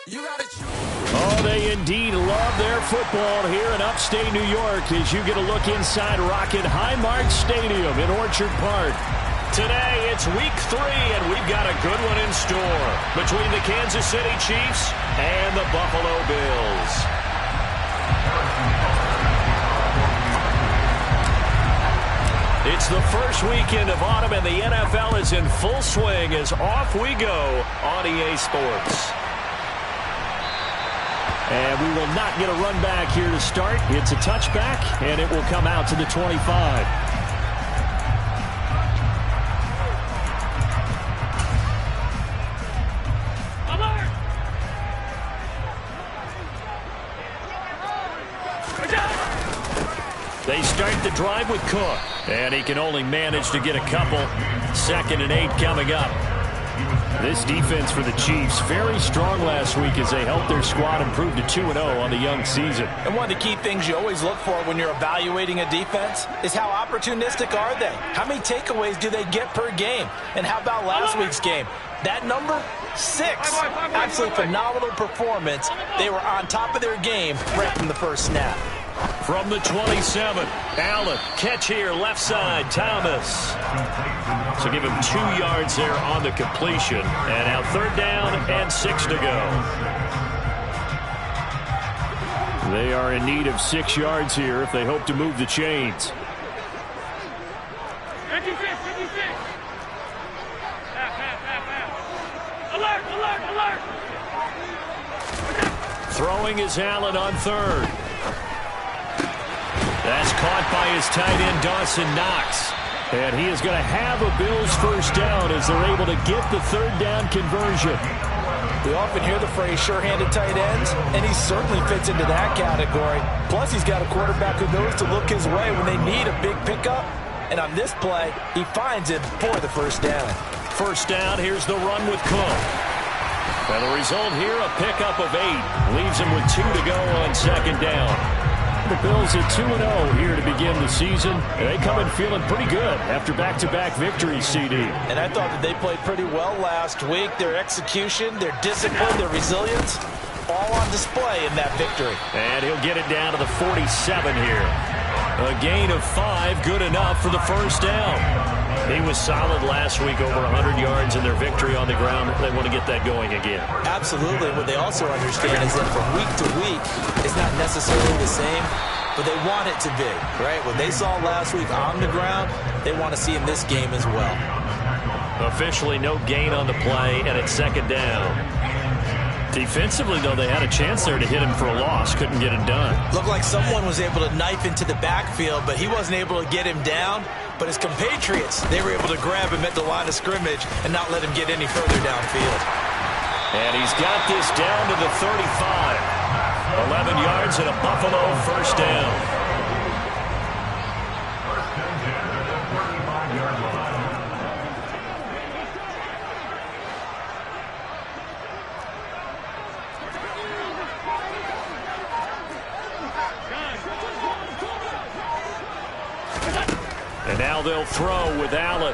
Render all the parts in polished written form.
Oh, they indeed love their football here in upstate New York as you get a look inside Rocket Highmark Stadium in Orchard Park. Today, it's week 3, and we've got a good one in store between the Kansas City Chiefs and the Buffalo Bills. It's the first weekend of autumn, and the NFL is in full swing as off we go on EA Sports. And we will not get a run back here to start. It's a touchback, and it will come out to the 25. They start the drive with Cook, and he can only manage to get a couple. 2nd and 8 coming up. This defense for the Chiefs, very strong last week as they helped their squad improve to 2-0 on the young season. And one of the key things you always look for when you're evaluating a defense is how opportunistic are they? How many takeaways do they get per game? And how about last week's game? That number, 6. Absolutely phenomenal performance. They were on top of their game right from the first snap. From the 27, Allen, catch here, left side, Thomas. So give him 2 yards there on the completion. And now 3rd down and 6 to go. They are in need of 6 yards here if they hope to move the chains. Throwing is Allen on 3rd. That's caught by his tight end, Dawson Knox. And he is going to have a Bills first down as they're able to get the 3rd down conversion. We often hear the phrase sure-handed tight ends, and he certainly fits into that category. Plus, he's got a quarterback who knows to look his way when they need a big pickup. And on this play, he finds it for the first down. First down, here's the run with Cook. And the result here, a pickup of 8. Leaves him with 2 to go on 2nd down. The Bills are 2-0 here to begin the season. They come in feeling pretty good after back-to-back victories, CD. And I thought that they played pretty well last week. Their execution, their discipline, their resilience, all on display in that victory. And he'll get it down to the 47 here. A gain of 5, good enough for the first down. He was solid last week, over 100 yards in their victory on the ground. They want to get that going again. Absolutely. What they also understand is that from week to week, it's not necessarily the same, but they want it to be, right? What they saw last week on the ground, they want to see in this game as well. Officially no gain on the play, and it's 2nd down. Defensively, though, they had a chance there to hit him for a loss. Couldn't get it done. Looked like someone was able to knife into the backfield, but he wasn't able to get him down. But his compatriots, they were able to grab him at the line of scrimmage and not let him get any further downfield. And he's got this down to the 35. 11 yards and a Buffalo first down. And now they'll throw with Allen.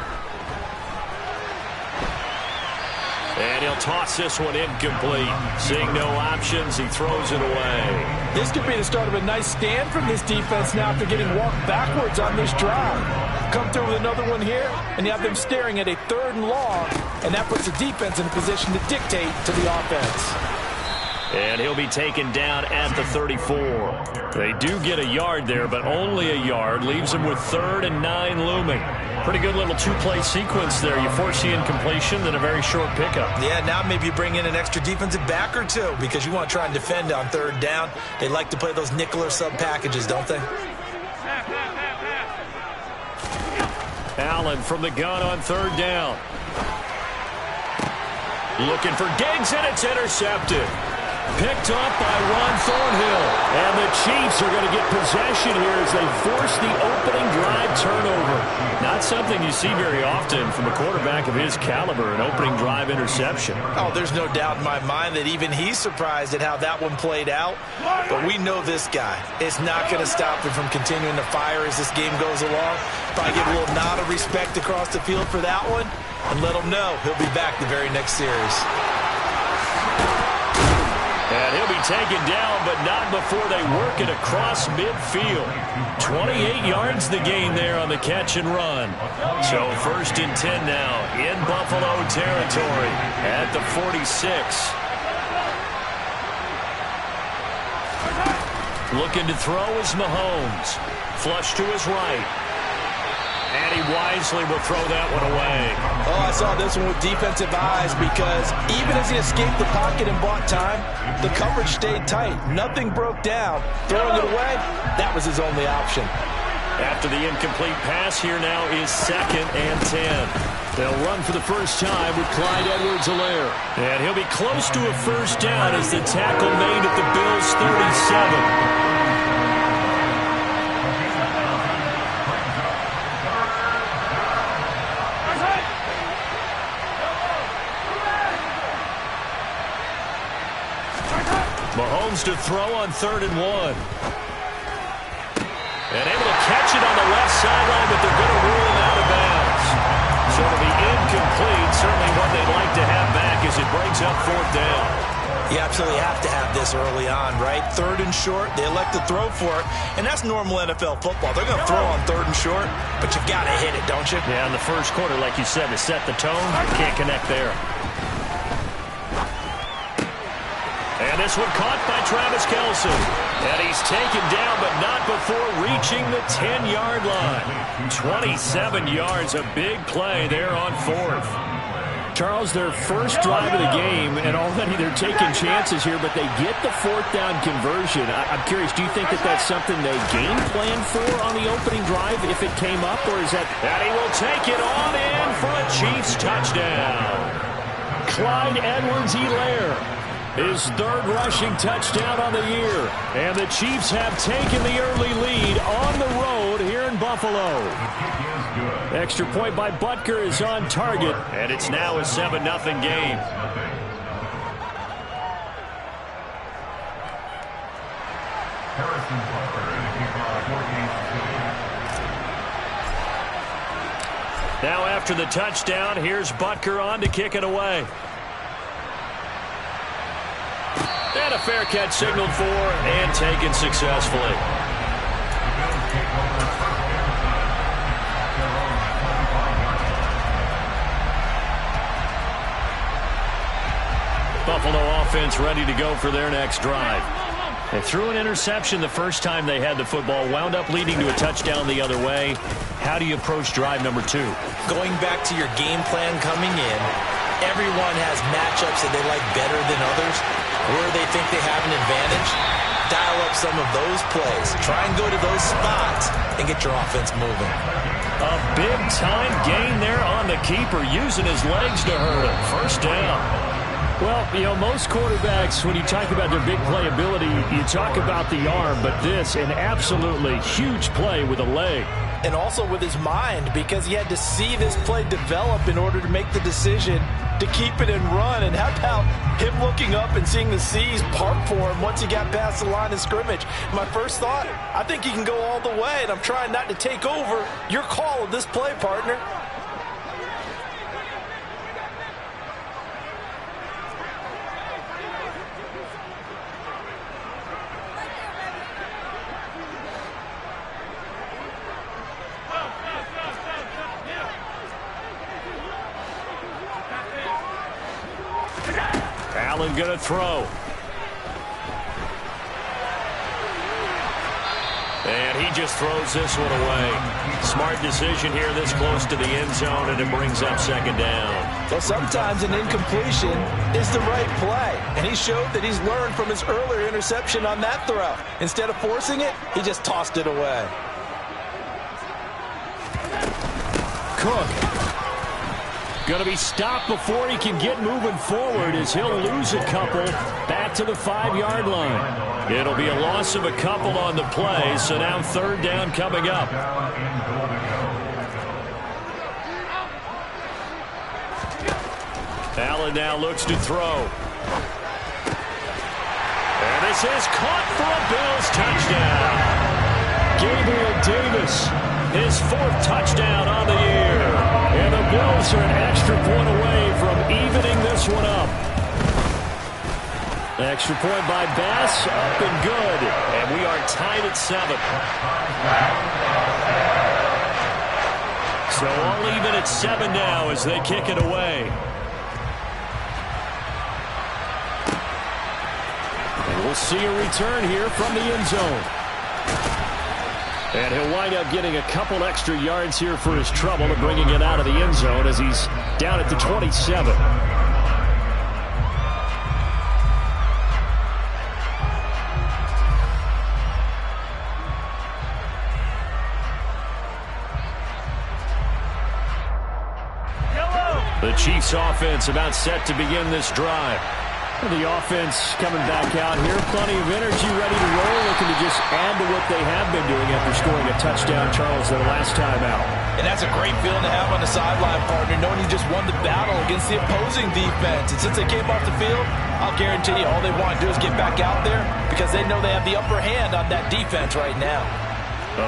And he'll toss this one incomplete. Seeing no options, he throws it away. This could be the start of a nice stand from this defense now after getting walked backwards on this drive. Come through with another one here, and you have them staring at a 3rd and long, and that puts the defense in a position to dictate to the offense. And he'll be taken down at the 34. They do get a yard there, but only a yard. Leaves them with 3rd and 9 looming. Pretty good little 2-play sequence there. You force the incompletion, then a very short pickup. Yeah, now maybe you bring in an extra defensive back or 2 because you want to try and defend on 3rd down. They like to play those nickel or sub packages, don't they? Allen from the gun on 3rd down. Looking for Diggs, and it's intercepted. Picked up by Ron Thornhill. And the Chiefs are going to get possession here as they force the opening drive turnover. Not something you see very often from a quarterback of his caliber, an opening drive interception. Oh, there's no doubt in my mind that even he's surprised at how that one played out. But we know this guy. It's not going to stop him from continuing to fire as this game goes along. Probably give a little nod of respect across the field for that one and let him know he'll be back the very next series. taken down, but not before they work it across midfield. 28 yards the gain there on the catch and run. So 1st and 10 now in Buffalo territory at the 46. Looking to throw is Mahomes. Flush to his right. And he wisely will throw that one away. Oh, I saw this one with defensive eyes because even as he escaped the pocket and bought time, the coverage stayed tight. Nothing broke down. Throwing it away, that was his only option. After the incomplete pass, here now is 2nd and 10. They'll run for the first time with Clyde Edwards-Helaire. And he'll be close to a first down as the tackle made at the Bills' 37. Mahomes to throw on 3rd and 1. And able to catch it on the left sideline, but they're going to rule him out of bounds. So it'll be incomplete. Certainly one they'd like to have back as it brings up 4th down. You absolutely have to have this early on, right? 3rd and short, they elect to throw for it, and that's normal NFL football. They're going to throw on 3rd and short, but you've got to hit it, don't you? Yeah, in the first quarter, like you said, to set the tone, you can't connect there. And this one caught by Travis Kelce. And he's taken down, but not before reaching the 10-yard line. 27 yards, a big play there on 4th. Charles, their first drive of the game, and already they're taking chances here, but they get the 4th down conversion. I'm curious, do you think that that's something they game plan for on the opening drive if it came up, or is that... And he will take it on in for a Chiefs touchdown. Clyde Edwards-Helaire. His 3rd rushing touchdown on the year. And the Chiefs have taken the early lead on the road here in Buffalo. Extra point by Butker is on target. And it's now a 7-0 game. Now after the touchdown, here's Butker on to kick it away. And a fair catch signaled for and taken successfully. Buffalo offense ready to go for their next drive. They threw an interception the first time they had the football, wound up leading to a touchdown the other way. How do you approach drive number 2? Going back to your game plan coming in, everyone has matchups that they like better than others. Where they think they have an advantage, dial up some of those plays. Try and go to those spots and get your offense moving. A big-time gain there on the keeper, using his legs to hurt him. First down. Well, you know, most quarterbacks, when you talk about their big playability, you talk about the arm, but this, an absolutely huge play with a leg. And also with his mind, because he had to see this play develop in order to make the decision to keep it and run. And how about him looking up and seeing the seas part for him once he got past the line of scrimmage? My first thought, I think he can go all the way, and I'm trying not to take over your call of this play, partner. Allen going to throw. And he just throws this one away. Smart decision here this close to the end zone, and it brings up 2nd down. Well, sometimes an incompletion is the right play. And he showed that he's learned from his earlier interception on that throw. Instead of forcing it, he just tossed it away. Cook. Going to be stopped before he can get moving forward as he'll lose a couple back to the 5-yard line. It'll be a loss of a couple on the play, so now 3rd down coming up. Allen now looks to throw. And this is caught for a Bills touchdown. Gabriel Davis, his 4th touchdown on the year. And the Bills are an extra point away from evening this one up. Extra point by Bass, up and good. And we are tied at 7. So all even at 7 now as they kick it away. And we'll see a return here from the end zone. And he'll wind up getting a couple extra yards here for his trouble and bringing it out of the end zone as he's down at the 27. The Chiefs offense about set to begin this drive. The offense coming back out here. Plenty of energy, ready to roll, looking to just add to what they have been doing after scoring a touchdown, Charles, their last time out. And that's a great feeling to have on the sideline, partner, knowing you just won the battle against the opposing defense. And since they came off the field, I'll guarantee you all they want to do is get back out there because they know they have the upper hand on that defense right now.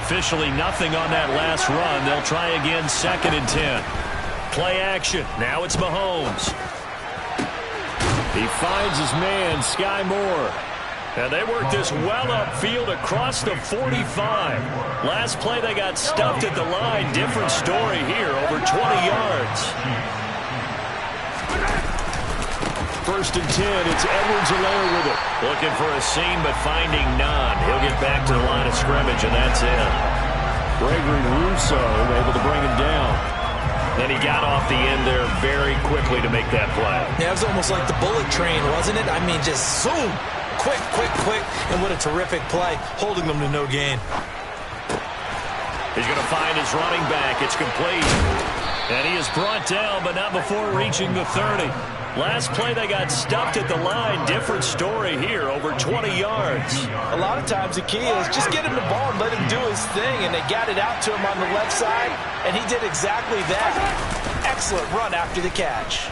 Officially nothing on that last run. They'll try again, 2nd and 10. Play action. Now it's Mahomes. He finds his man, Sky Moore. And they work this well upfield across the 45. Last play they got stuffed at the line. Different story here, over 20 yards. 1st and 10, it's Edwards-Helaire with it. Looking for a seam, but finding none. He'll get back to the line of scrimmage, and that's it. Gregory Rousseau able to bring him down. Then he got off the end there very quickly to make that play. Yeah, it was almost like the bullet train, wasn't it? I mean, just zoom. Quick, quick, quick. And what a terrific play, holding them to no gain. He's going to find his running back. It's complete. And he is brought down, but not before reaching the 30. Last play they got stuffed at the line. Different story here, over 20 yards. A lot of times the key is just get him the ball and let him do his thing, and they got it out to him on the left side, and he did exactly that. Excellent run after the catch.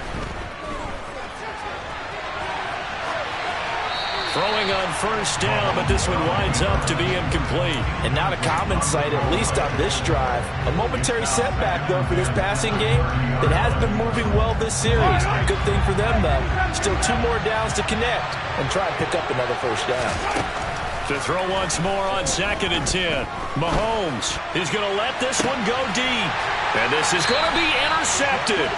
Throwing on 1st down, but this one winds up to be incomplete. And not a common sight, at least on this drive. A momentary setback, though, for this passing game that has been moving well this series. Good thing for them, though. Still 2 more downs to connect and try and pick up another 1st down. To throw once more on 2nd and 10. Mahomes is going to let this one go deep. And this is going to be intercepted.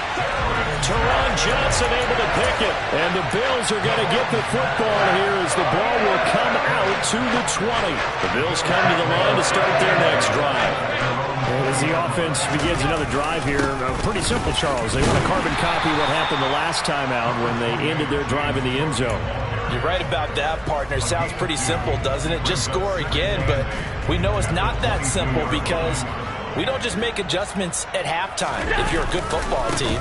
Teron Johnson able to pick it. And the Bills are going to get the football here as the ball will come out to the 20. The Bills come to the line to start their next drive. As the offense begins another drive here, pretty simple, Charles. They want to carbon copy what happened the last time out when they ended their drive in the end zone. You're right about that, partner. Sounds pretty simple, doesn't it? Just score again, but we know it's not that simple because we don't just make adjustments at halftime if you're a good football team.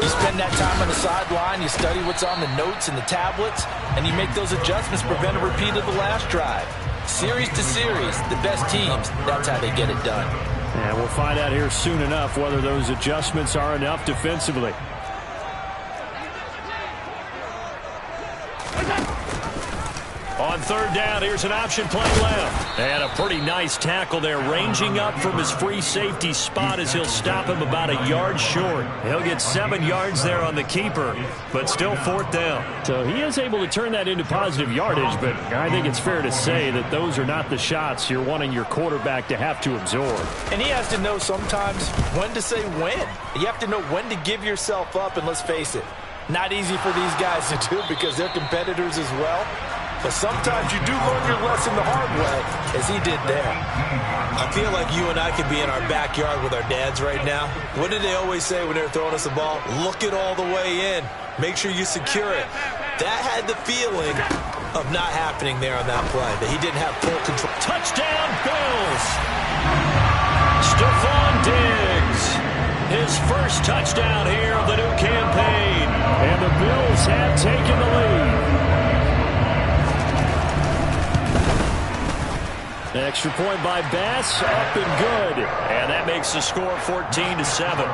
You spend that time on the sideline, you study what's on the notes and the tablets, and you make those adjustments, prevent a repeat of the last drive. Series to series, the best teams, that's how they get it done. And we'll find out here soon enough whether those adjustments are enough defensively. On 3rd down, here's an option play left. And a pretty nice tackle there, ranging up from his free safety spot as he'll stop him about a yard short. He'll get 7 yards there on the keeper, but still 4th down. So he is able to turn that into positive yardage, but I think it's fair to say that those are not the shots you're wanting your quarterback to have to absorb. And he has to know sometimes when to say when. You have to know when to give yourself up, and let's face it, not easy for these guys to do because they're competitors as well. But sometimes you do learn your lesson the hard way, as he did there. I feel like you and I could be in our backyard with our dads right now. What did they always say when they were throwing us the ball? Look it all the way in. Make sure you secure it. That had the feeling of not happening there on that play, that he didn't have full control. Touchdown, Bills! Stephon Diggs. His first touchdown here of the new campaign. And the Bills have taken the lead. Extra point by Bass, up and good. And that makes the score 14-7.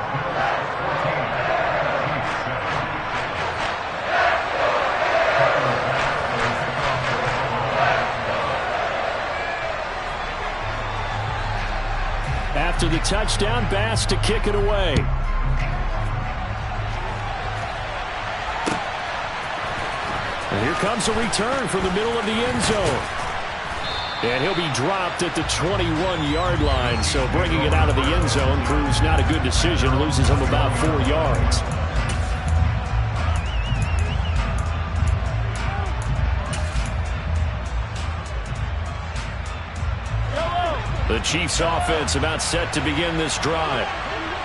After the touchdown, Bass to kick it away. And here comes a return from the middle of the end zone. And he'll be dropped at the 21-yard line. So bringing it out of the end zone proves not a good decision. Loses him about 4 yards. The Chiefs offense about set to begin this drive.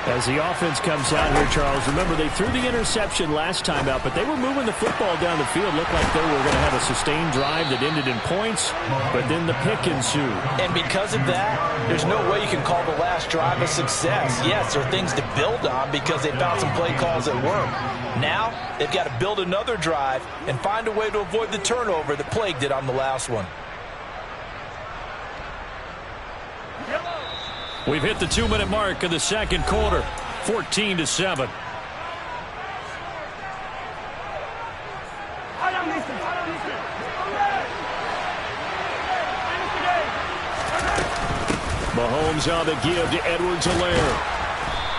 As the offense comes out here, Charles, remember they threw the interception last time out, but they were moving the football down the field. Looked like they were going to have a sustained drive that ended in points, but then the pick ensued. And because of that, there's no way you can call the last drive a success. Yes, there are things to build on because they found some play calls that work. Now, they've got to build another drive and find a way to avoid the turnover that plagued it on the last one. We've hit the 2-minute mark of the second quarter, 14-7. Mahomes on the give to Edwards-Helaire.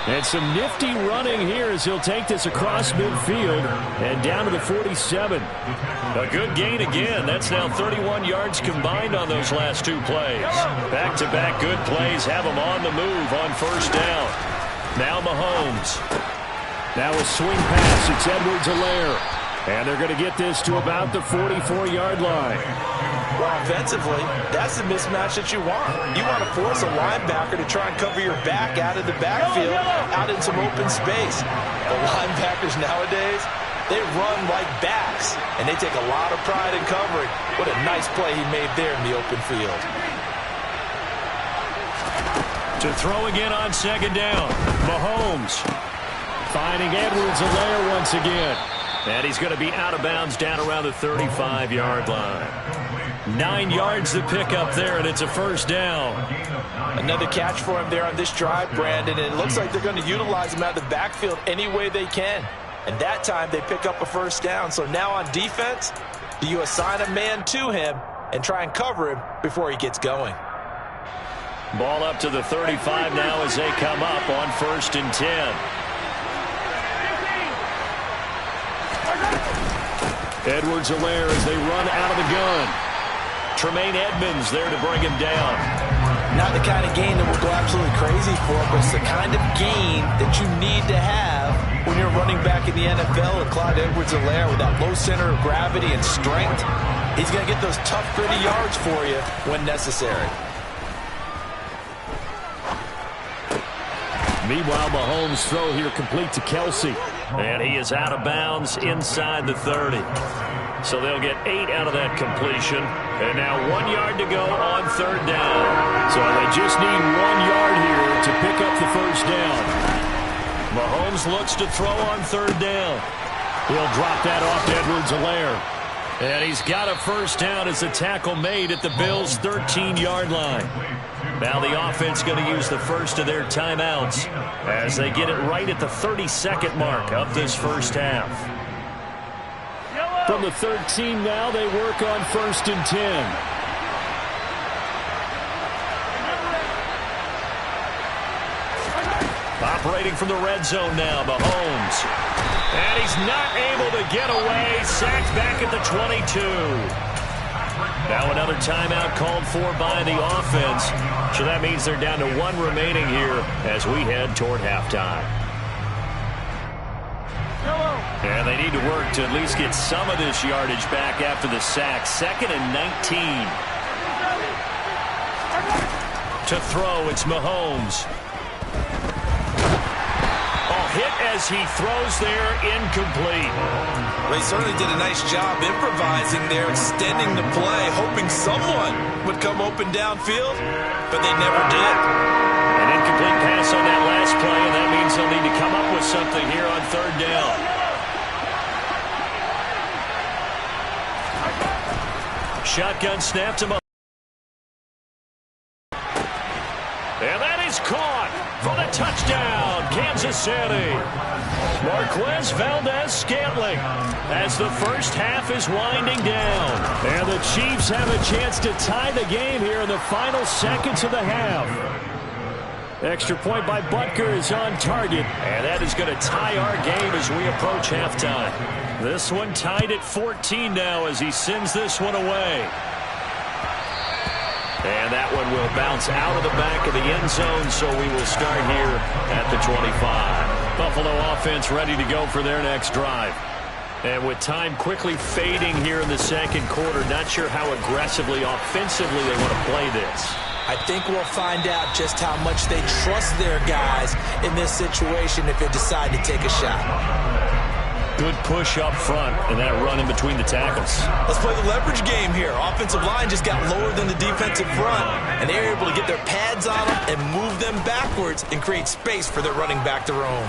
And some nifty running here as he'll take this across midfield and down to the 47. A good gain again. That's now 31 yards combined on those last 2 plays. Back-to-back good plays have him on the move on first down. Now Mahomes. Now a swing pass. It's Edwards-Helaire. And they're going to get this to about the 44-yard line. Well, offensively, that's the mismatch that you want. You want to force a linebacker to try and cover your back out of the backfield, out in some open space. The linebackers nowadays, they run like backs, and they take a lot of pride in covering. What a nice play he made there in the open field. To throw again on second down, Mahomes finding Edwards-Helaire once again. And he's going to be out of bounds down around the 35-yard line. 9 yards to pick up there, and it's a first down. Another catch for him there on this drive, Brandon, and it looks like they're going to utilize him out of the backfield any way they can. And that time they pick up a first down. So now on defense, do you assign a man to him and try and cover him before he gets going? Ball up to the 35 now as they come up on 1st and 10. Edwards-Helaire as they run out of the gun. Tremaine Edmonds there to bring him down. Not the kind of gain that will go absolutely crazy for, but it's the kind of gain that you need to have when you're running back in the NFL. And Clyde Edwards-Helaire with that low center of gravity and strength, he's going to get those tough, gritty yards for you when necessary. Meanwhile, Mahomes' throw here complete to Kelsey. And he is out of bounds inside the 30. So they'll get 8 out of that completion. And now 1 yard to go on 3rd down. So they just need 1 yard here to pick up the first down. Mahomes looks to throw on 3rd down. He'll drop that off to Edwards-Helaire. And he's got a first down as the tackle made at the Bills' 13-yard line. Now the offense going to use the first of their timeouts as they get it right at the 32nd mark of this first half. From the 13 now, they work on 1st and 10. Operating from the red zone now, Mahomes. And he's not able to get away. Sacked back at the 22. Now another timeout called for by the offense. So that means they're down to 1 remaining here as we head toward halftime. And they need to work to at least get some of this yardage back after the sack. 2nd and 19. To throw, it's Mahomes. Hit as he throws there, incomplete. Well, he certainly did a nice job improvising there, extending the play, hoping someone would come open downfield, but they never did. An incomplete pass on that last play, and that means they'll need to come up with something here on 3rd down. Shotgun snap to Mahomes. And that is caught for the touchdown, Kansas City. Marquez Valdes-Scantling as the first half is winding down. And the Chiefs have a chance to tie the game here in the final seconds of the half. Extra point by Butker is on target, and that is going to tie our game as we approach halftime. This one tied at 14 now as he sends this one away. And that one will bounce out of the back of the end zone, so we will start here at the 25. Buffalo offense ready to go for their next drive. And with time quickly fading here in the second quarter, not sure how aggressively, offensively they want to play this. I think we'll find out just how much they trust their guys in this situation if they decide to take a shot. Good push up front and that run in between the tackles. Let's play the leverage game here. Offensive line just got lower than the defensive front, and they were able to get their pads on them and move them backwards and create space for their running back to roam.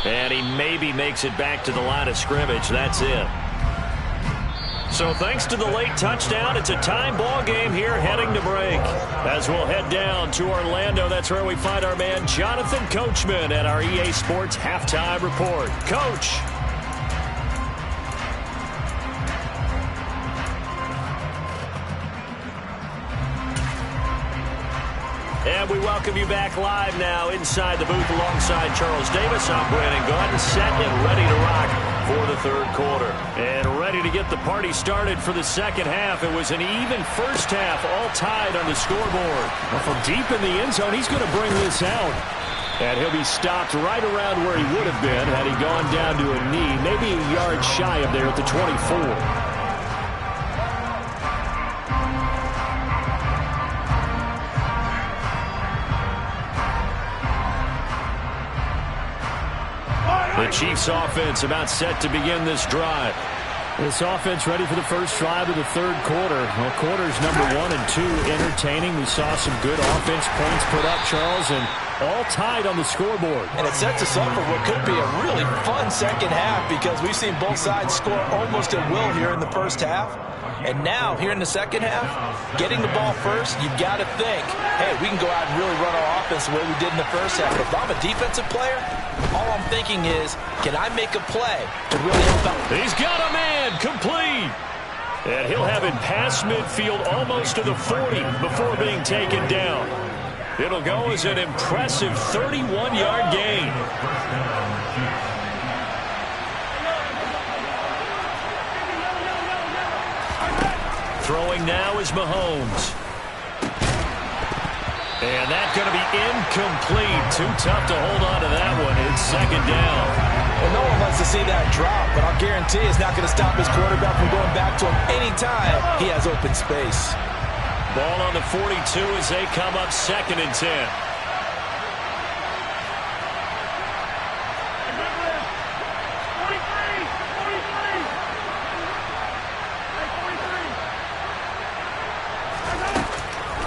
And he maybe makes it back to the line of scrimmage. That's it. So thanks to the late touchdown, it's a time ball game here heading to break. As we'll head down to Orlando, that's where we find our man Jonathan Coachman at our EA Sports Halftime Report. Coach. And we welcome you back live now inside the booth alongside Charles Davis. I'm Brandon Gaudin, set and ready to rock for the third quarter. And ready to get the party started for the second half. It was an even first half, all tied on the scoreboard. Well, from deep in the end zone, he's going to bring this out. And he'll be stopped right around where he would have been had he gone down to a knee, maybe a yard shy of there at the 24. The Chiefs offense about set to begin this drive. This offense ready for the first drive of the third quarter. Well, quarters number 1 and 2 entertaining. We saw some good offense points put up, Charles, and all tied on the scoreboard. And it sets us up for what could be a really fun second half because we've seen both sides score almost at will here in the first half. And now, here in the second half, getting the ball first, you've got to think, hey, we can go out and really run our offense the way we did in the first half. But if I'm a defensive player, all I'm thinking is, can I make a play to really help out? He's got a man, complete. And he'll have it past midfield almost to the 40 before being taken down. It'll go as an impressive 31-yard gain. Throwing now is Mahomes. And that's going to be incomplete. Too tough to hold on to that one. It's second down. Well, no one wants to see that drop, but I'll guarantee it's not going to stop his quarterback from going back to him anytime he has open space. Ball on the 42 as they come up second and 10.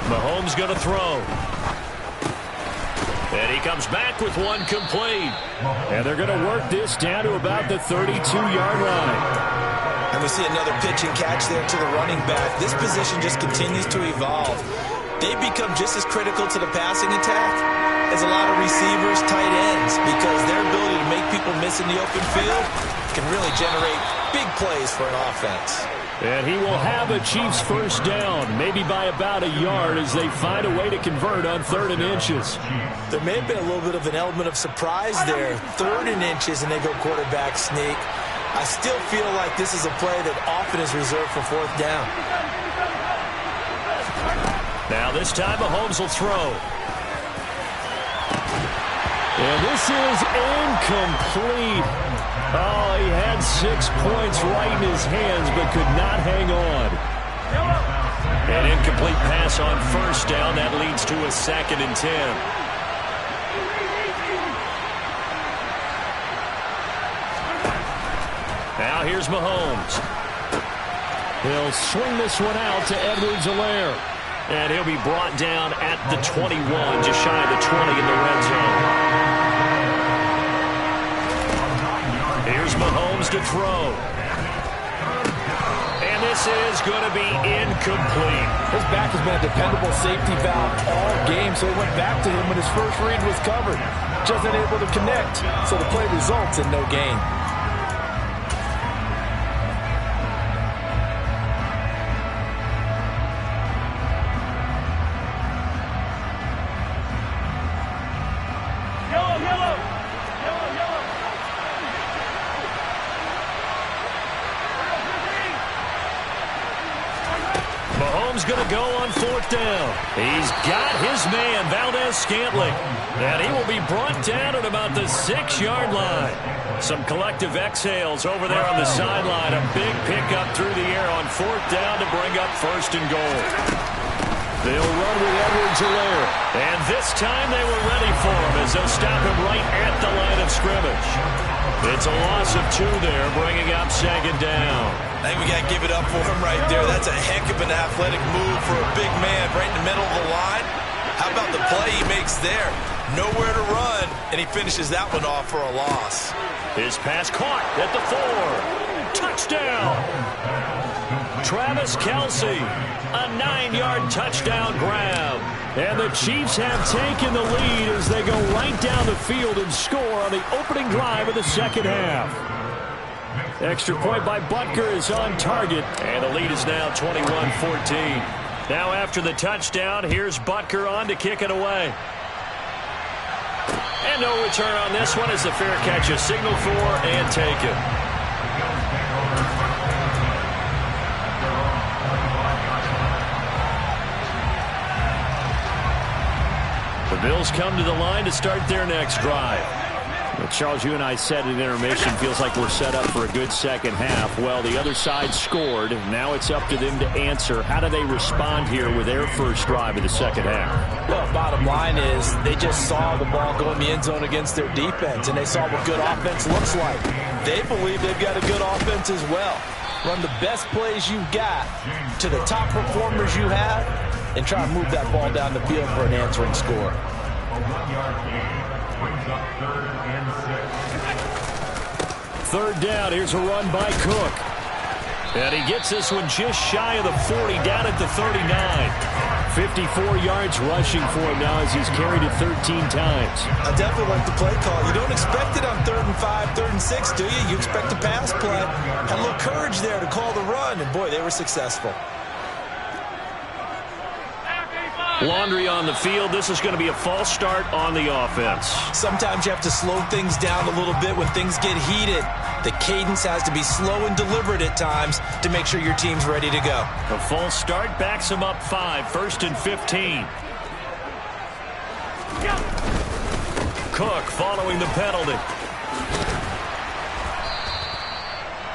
Mahomes going to throw. And he comes back with one complete. And they're going to work this down to about the 32-yard line. And we see another pitch and catch there to the running back. This position just continues to evolve. They become just as critical to the passing attack as a lot of receivers, tight ends, because their ability to make people miss in the open field can really generate big plays for an offense. And he will have a Chiefs first down, maybe by about a yard as they find a way to convert on 3rd and inches. There may have been a little bit of an element of surprise there. 3rd and inches, and they go quarterback sneak. I still feel like this is a play that often is reserved for 4th down. Now this time Mahomes will throw. And this is incomplete. Oh, he had 6 points right in his hands, but could not hang on. An incomplete pass on first down. That leads to a 2nd and 10. Now here's Mahomes. He'll swing this one out to Edwards-Helaire. And he'll be brought down at the 21, just shy of the 20 in the red zone. Here's Mahomes to throw. And this is going to be incomplete. His back has been a dependable safety valve all game, so he went back to him when his first read was covered. Just unable to connect, so the play results in no gain. Mahomes going to go on 4th down. He's got his man, Valdez-Scantling. And he will be brought down at about the 6-yard line. Some collective exhales over there on the sideline. A big pickup through the air on 4th down to bring up 1st and goal. They'll run with Edwards-Helaire. And this time they were ready for him as they'll stop him right at the line of scrimmage. It's a loss of 2 there, bringing up 2nd down. I think we got to give it up for him right there. That's a heck of an athletic move for a big man right in the middle of the line. How about the play he makes there? Nowhere to run, and he finishes that one off for a loss. His pass caught at the 4. Touchdown! Travis Kelce, a 9-yard touchdown grab. And the Chiefs have taken the lead as they go right down the field and score on the opening drive of the 2nd half. Extra point by Butker is on target, and the lead is now 21-14. Now after the touchdown, here's Butker on to kick it away. And no return on this one as the fair catch is signaled for and taken. The Bills come to the line to start their next drive. Well, Charles, you and I said at intermission, feels like we're set up for a good 2nd half. Well, the other side scored. Now it's up to them to answer. How do they respond here with their first drive of the 2nd half? Well, bottom line is they just saw the ball go in the end zone against their defense, and they saw what good offense looks like. They believe they've got a good offense as well. Run the best plays you've got to the top performers you have, and try to move that ball down the field for an answering score. 3rd down. Here's a run by Cook. And he gets this one just shy of the 40, down at the 39. 54 yards rushing for him now as he's carried it 13 times. I definitely like the play call. You don't expect it on 3rd and 5, 3rd and 6, do you? You expect a pass play. Had a little courage there to call the run, and boy, they were successful. Laundry on the field. This is going to be a false start on the offense. Sometimes you have to slow things down a little bit when things get heated. The cadence has to be slow and deliberate at times to make sure your team's ready to go. A false start backs him up 5, 1st and 15. Cook following the penalty.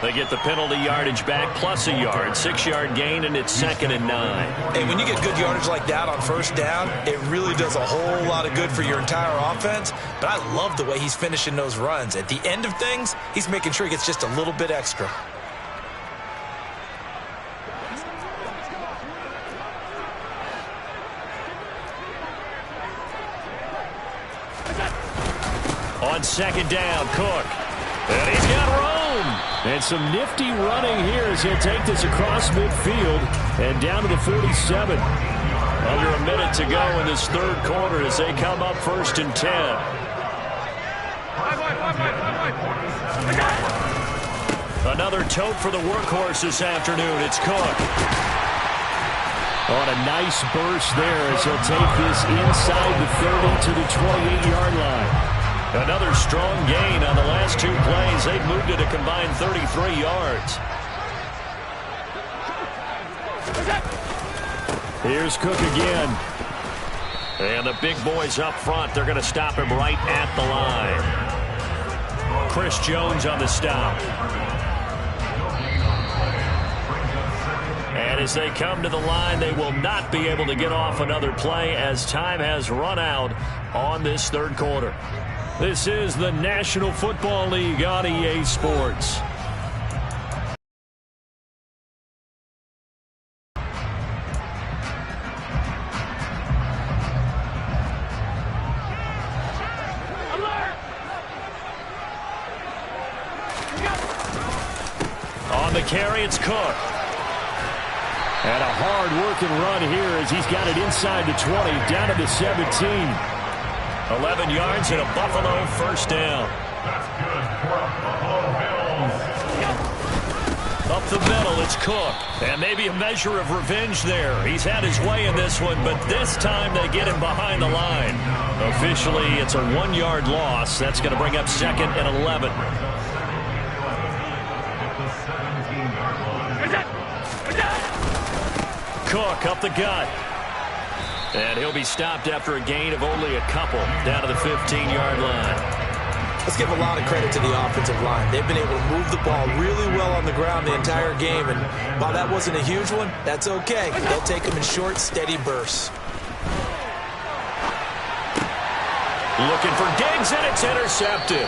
They get the penalty yardage back plus a yard. 6-yard gain, and it's 2nd and 9. Hey, when you get good yardage like that on 1st down, it really does a whole lot of good for your entire offense. But I love the way he's finishing those runs. At the end of things, he's making sure he gets just a little bit extra. On 2nd down, Cook. And he's got room. And some nifty running here as he'll take this across midfield and down to the 47. Under a minute to go in this 3rd quarter as they come up 1st and 10. Another tote for the workhorse this afternoon. It's Cook. On a nice burst there as he'll take this inside the 30 to the 28-yard line. Another strong gain on the last 2 plays. They've moved it a combined 33 yards. Here's Cook again. And the big boys up front, they're going to stop him right at the line. Chris Jones on the stop. And as they come to the line, they will not be able to get off another play as time has run out on this 3rd quarter. This is the National Football League on EA Sports. On the carry, it's Cook. And a hard-working run here as he's got it inside the 20, down to the 17. 11 yards and a Buffalo 1st down. Up the middle, it's Cook. And maybe a measure of revenge there. He's had his way in this one, but this time they get him behind the line. Officially, it's a 1-yard loss. That's going to bring up 2nd and 11. Cook up the gut. And he'll be stopped after a gain of only a couple down to the 15-yard line. Let's give a lot of credit to the offensive line. They've been able to move the ball really well on the ground the entire game. And while that wasn't a huge one, that's okay. They'll take them in short, steady bursts. Looking for Diggs, and it's intercepted.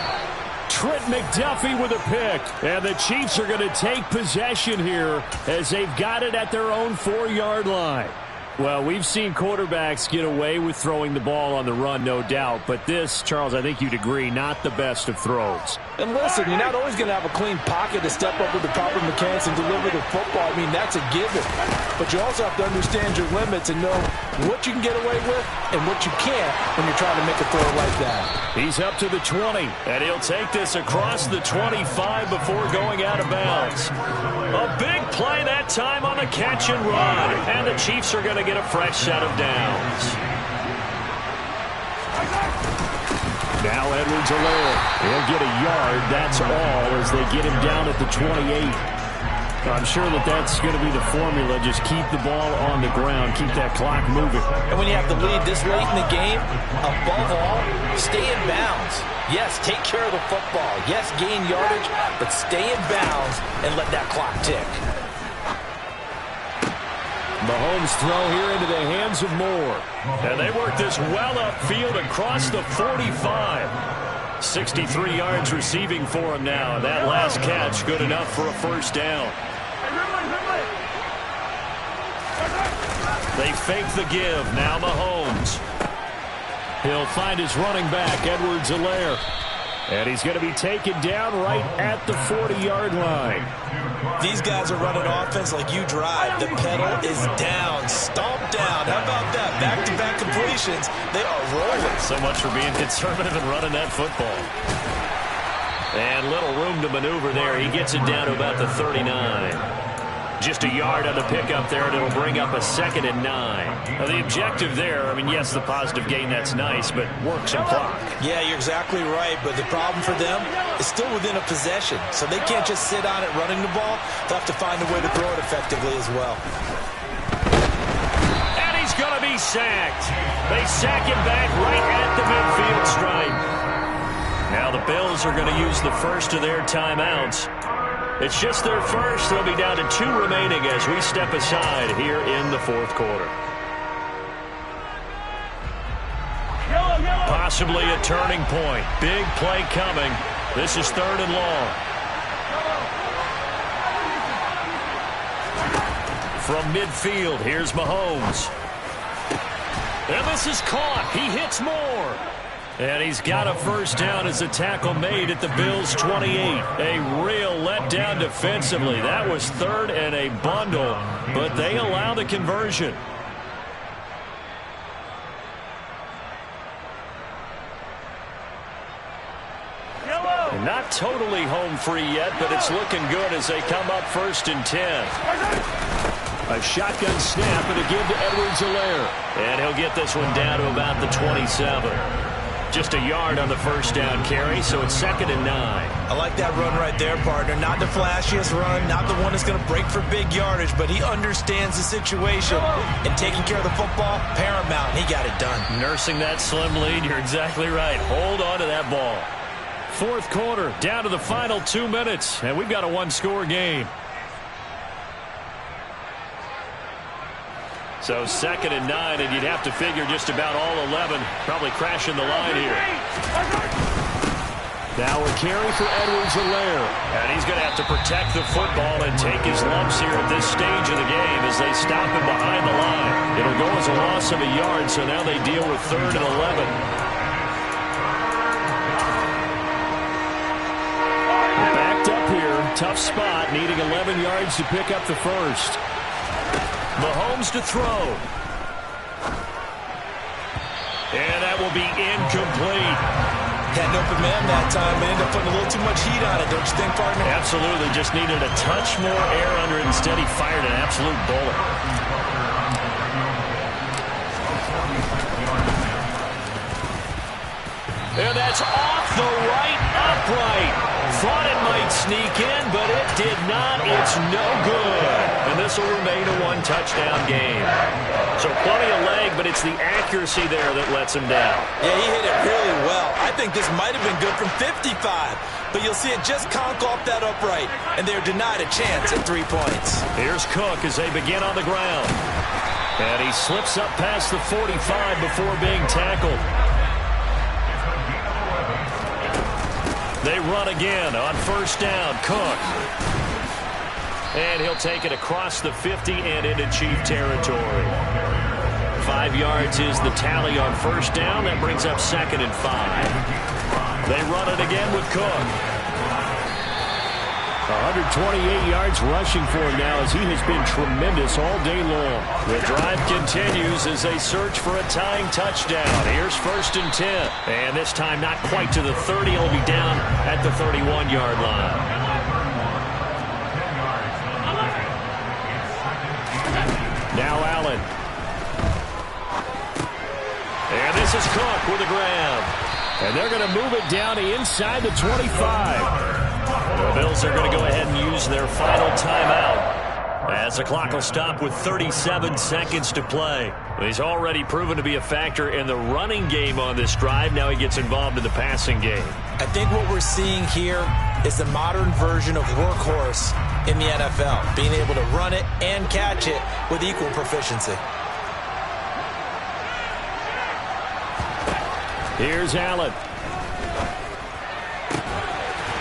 Trent McDuffie with a pick. And the Chiefs are going to take possession here as they've got it at their own 4-yard line. Well, we've seen quarterbacks get away with throwing the ball on the run, no doubt. But this, Charles, I think you'd agree, not the best of throws. And listen, you're not always going to have a clean pocket to step up with the proper mechanics and deliver the football. I mean, that's a given. But you also have to understand your limits and know what you can get away with and what you can't when you're trying to make a throw like that. He's up to the 20, and he'll take this across the 25 before going out of bounds. A big play that time on the catch and run. And the Chiefs are going to get a fresh set of downs. Now Edwards-Helaire. He'll get a yard. That's all as they get him down at the 28. I'm sure that's going to be the formula. Just keep the ball on the ground. Keep that clock moving. And when you have the lead this late in the game, above all, stay in bounds. Yes, take care of the football. Yes, gain yardage, but stay in bounds and let that clock tick. Mahomes throw here into the hands of Moore. And they work this well upfield across the 45. 63 yards receiving for him now. That last catch good enough for a first down. They fake the give. Now Mahomes. He'll find his running back, Edwards-Helaire. And he's going to be taken down right at the 40-yard line. These guys are running offense like you drive. The pedal is down, stomp down. How about that? Back-to-back completions. They are rolling. So much for being conservative and running that football. And little room to maneuver there. He gets it down to about the 39. Just a yard on the pickup there, and it'll bring up a 2nd and 9. Now, the objective there, I mean, yes, the positive gain, that's nice, but work some clock. Yeah, you're exactly right, but the problem for them is still within a possession, so they can't just sit on it running the ball. They'll have to find a way to throw it effectively as well. And he's going to be sacked. They sack him back right at the midfield stripe. Now the Bills are going to use the first of their timeouts. It's just their first. They'll be down to 2 remaining as we step aside here in the 4th quarter. Possibly a turning point. Big play coming. This is 3rd and long. From midfield, here's Mahomes. And this is caught. He hits Moore. And he's got a first down as a tackle made at the Bills' 28. A real letdown defensively. That was 3rd and a bundle, but they allow the conversion. And not totally home free yet, but it's looking good as they come up 1st and 10. A shotgun snap and a give to Edwards-Helaire. And he'll get this one down to about the 27. Just a yard on the first down carry, so it's 2nd and 9. I like that run right there, partner. Not the flashiest run, not the one that's going to break for big yardage, but he understands the situation. And taking care of the football, paramount. He got it done. Nursing that slim lead, you're exactly right. Hold on to that ball. 4th quarter, down to the final 2 minutes, and we've got a 1-score game. So 2nd and 9, and you'd have to figure just about all 11 probably crashing the line here. Now a carry for Edwards-Helaire. And he's going to have to protect the football and take his lumps here at this stage of the game as they stop him behind the line. It'll go as a loss of a yard, so now they deal with 3rd and 11. Backed up here, tough spot, needing 11 yards to pick up the first. Mahomes to throw. And that will be incomplete. Had an open man that time, but ended up putting a little too much heat on it, don't you think, partner? Absolutely. Just needed a touch more air under it. Instead, he fired an absolute bullet. And that's off the right upright. Thought it might sneak in, but it did not. It's no good. And this will remain a one-touchdown game. So plenty of leg, but it's the accuracy there that lets him down. Yeah, he hit it really well. I think this might have been good from 55, but you'll see it just conk off that upright, and they're denied a chance at 3 points. Here's Cook as they begin on the ground. And he slips up past the 45 before being tackled. They run again on first down. Cook. And he'll take it across the 50 and into Chief territory. 5 yards is the tally on first down. That brings up 2nd and 5. They run it again with Cook. 128 yards rushing for him now as he has been tremendous all day long. The drive continues as they search for a tying touchdown. Here's 1st and 10. And this time not quite to the 30. He'll be down at the 31-yard line. Now Allen. And this is Cook with a grab. And they're going to move it down to inside the 25. The Bills are going to go ahead and use their final timeout as the clock will stop with 37 seconds to play. He's already proven to be a factor in the running game on this drive. Now he gets involved in the passing game. I think what we're seeing here is the modern version of workhorse in the NFL, being able to run it and catch it with equal proficiency. Here's Allen.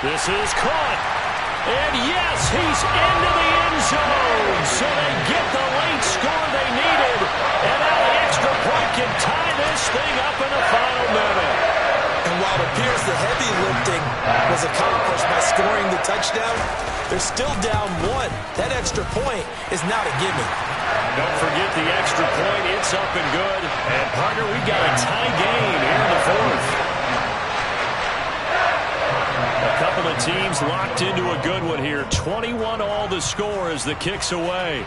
This is caught. And yes, he's into the end zone. So they get the late score they needed. And now the extra point can tie this thing up in the final minute. And while it appears the heavy lifting was accomplished by scoring the touchdown, they're still down 1. That extra point is not a gimme. Don't forget the extra point. It's up and good. And, partner, we've got a tie game here in the 4th. A couple of teams locked into a good one here. 21 all the score as the kick's away.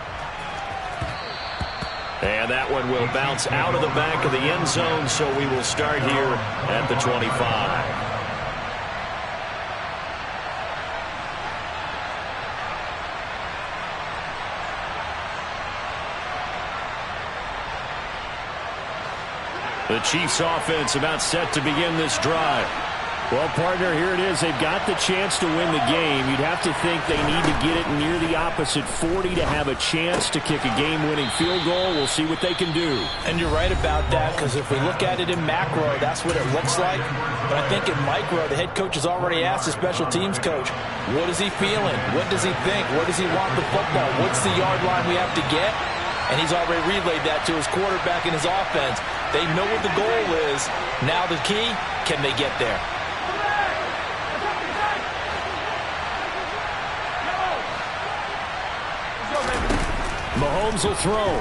And that one will bounce out of the back of the end zone, so we will start here at the 25. The Chiefs offense about set to begin this drive. Well, partner, here it is. They've got the chance to win the game. You'd have to think they need to get it near the opposite 40 to have a chance to kick a game-winning field goal. We'll see what they can do. And you're right about that, because if we look at it in macro, that's what it looks like. But I think in micro, the head coach has already asked the special teams coach, what is he feeling? What does he think? Where does he want the football? What's the yard line we have to get? And he's already relayed that to his quarterback and his offense. They know what the goal is. Now the key, can they get there? Mahomes will throw.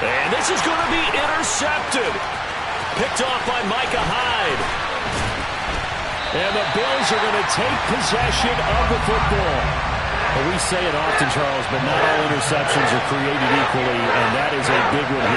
And this is going to be intercepted. Picked off by Micah Hyde. And the Bills are going to take possession of the football. Well, we say it often, Charles, but not all interceptions are created equally, and that is a big one here.